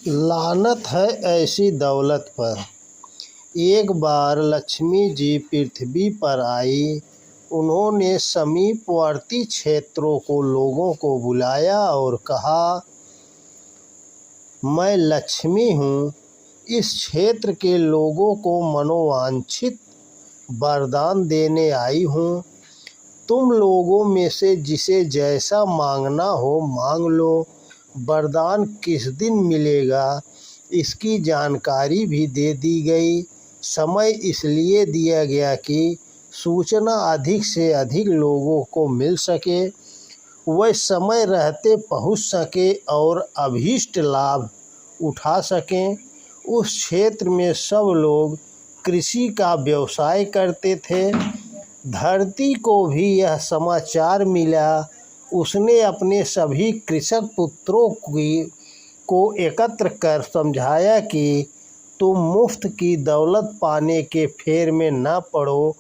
लानत है ऐसी दौलत पर। एक बार लक्ष्मी जी पृथ्वी पर आई। उन्होंने समीपवर्ती क्षेत्रों को लोगों को बुलाया और कहा, मैं लक्ष्मी हूँ। इस क्षेत्र के लोगों को मनोवांछित वरदान देने आई हूँ। तुम लोगों में से जिसे जैसा मांगना हो मांग लो। वरदान किस दिन मिलेगा इसकी जानकारी भी दे दी गई। समय इसलिए दिया गया कि सूचना अधिक से अधिक लोगों को मिल सके, वह समय रहते पहुंच सके और अभीष्ट लाभ उठा सकें। उस क्षेत्र में सब लोग कृषि का व्यवसाय करते थे। धरती को भी यह समाचार मिला। उसने अपने सभी कृषक पुत्रों को एकत्र कर समझाया कि तुम मुफ्त की दौलत पाने के फेर में न पड़ो,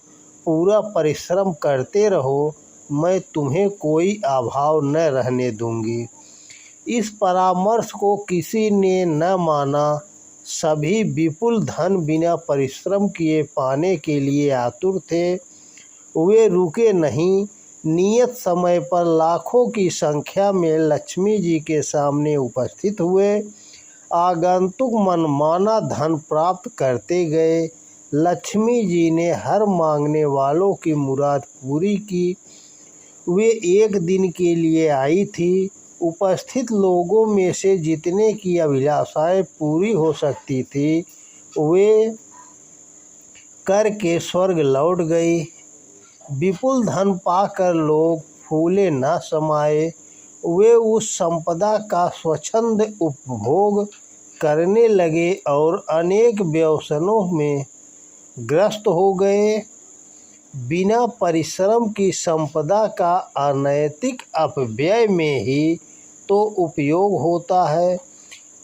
पूरा परिश्रम करते रहो। मैं तुम्हें कोई अभाव न रहने दूंगी। इस परामर्श को किसी ने न माना। सभी विपुल धन बिना परिश्रम किए पाने के लिए आतुर थे। वे रुके नहीं। नियत समय पर लाखों की संख्या में लक्ष्मी जी के सामने उपस्थित हुए। आगंतुक मनमाना धन प्राप्त करते गए। लक्ष्मी जी ने हर मांगने वालों की मुराद पूरी की। वे एक दिन के लिए आई थी। उपस्थित लोगों में से जितने की अभिलाषाएं पूरी हो सकती थी वे करके स्वर्ग लौट गई। विपुल धन पाकर लोग फूले न समाये। वे उस संपदा का स्वच्छंद उपभोग करने लगे और अनेक व्यसनों में ग्रस्त हो गए। बिना परिश्रम की संपदा का अनैतिक अपव्यय में ही तो उपयोग होता है।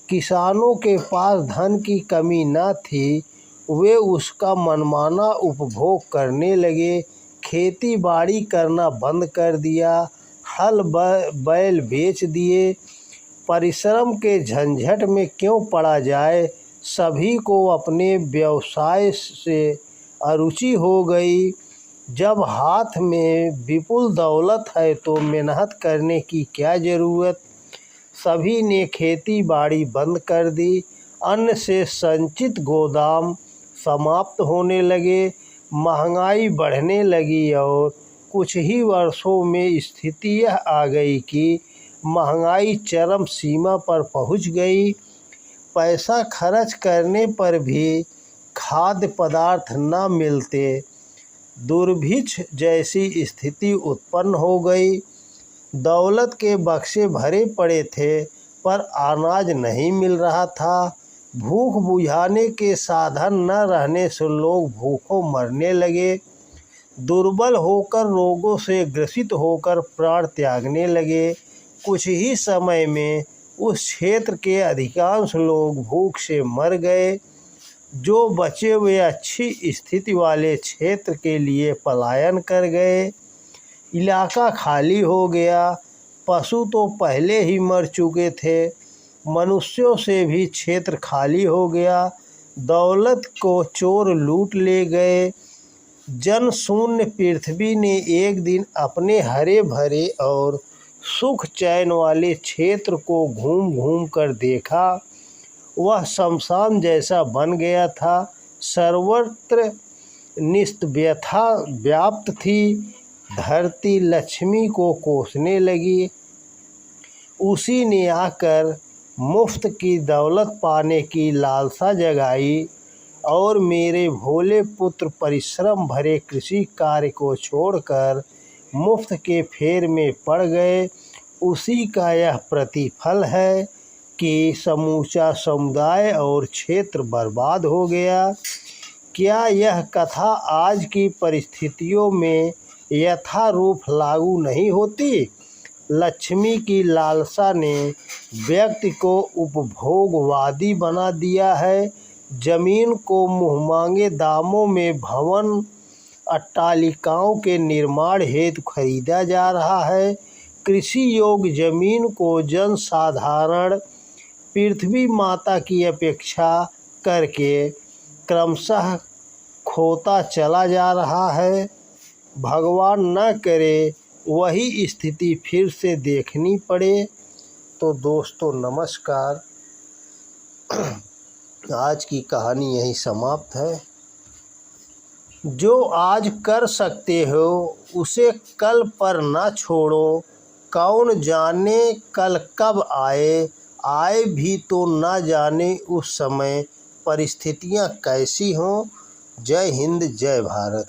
किसानों के पास धन की कमी न थी। वे उसका मनमाना उपभोग करने लगे। खेती बाड़ी करना बंद कर दिया। हल बैल बेच दिए। परिश्रम के झंझट में क्यों पड़ा जाए। सभी को अपने व्यवसाय से अरुचि हो गई। जब हाथ में विपुल दौलत है तो मेहनत करने की क्या ज़रूरत। सभी ने खेती बाड़ी बंद कर दी। अन्न से संचित गोदाम समाप्त होने लगे। महंगाई बढ़ने लगी और कुछ ही वर्षों में स्थिति यह आ गई कि महंगाई चरम सीमा पर पहुंच गई। पैसा खर्च करने पर भी खाद्य पदार्थ न मिलते। दुर्भिक्ष जैसी स्थिति उत्पन्न हो गई। दौलत के बक्से भरे पड़े थे पर अनाज नहीं मिल रहा था। भूख बुझाने के साधन न रहने से लोग भूखों मरने लगे। दुर्बल होकर रोगों से ग्रसित होकर प्राण त्यागने लगे। कुछ ही समय में उस क्षेत्र के अधिकांश लोग भूख से मर गए। जो बचे वे अच्छी स्थिति वाले क्षेत्र के लिए पलायन कर गए। इलाका खाली हो गया। पशु तो पहले ही मर चुके थे। मनुष्यों से भी क्षेत्र खाली हो गया। दौलत को चोर लूट ले गए। जन शून्य पृथ्वी ने एक दिन अपने हरे भरे और सुख चैन वाले क्षेत्र को घूम घूम कर देखा। वह शमशान जैसा बन गया था। सर्वत्र निस्तव्यता व्याप्त थी। धरती लक्ष्मी को कोसने लगी। उसी ने आकर मुफ्त की दौलत पाने की लालसा जगाई और मेरे भोले पुत्र परिश्रम भरे कृषि कार्य को छोड़कर मुफ्त के फेर में पड़ गए। उसी का यह प्रतिफल है कि समूचा समुदाय और क्षेत्र बर्बाद हो गया। क्या यह कथा आज की परिस्थितियों में यथारूप लागू नहीं होती। लक्ष्मी की लालसा ने व्यक्ति को उपभोगवादी बना दिया है। जमीन को मुँहमांगे दामों में भवन अट्टालिकाओं के निर्माण हेतु खरीदा जा रहा है। कृषि योग्य जमीन को जनसाधारण पृथ्वी माता की अपेक्षा करके क्रमशः खोता चला जा रहा है। भगवान न करे वही स्थिति फिर से देखनी पड़े। तो दोस्तों नमस्कार, आज की कहानी यहीं समाप्त है। जो आज कर सकते हो उसे कल पर ना छोड़ो। कौन जाने कल कब आए भी तो ना जाने उस समय परिस्थितियां कैसी हों। जय हिंद, जय भारत।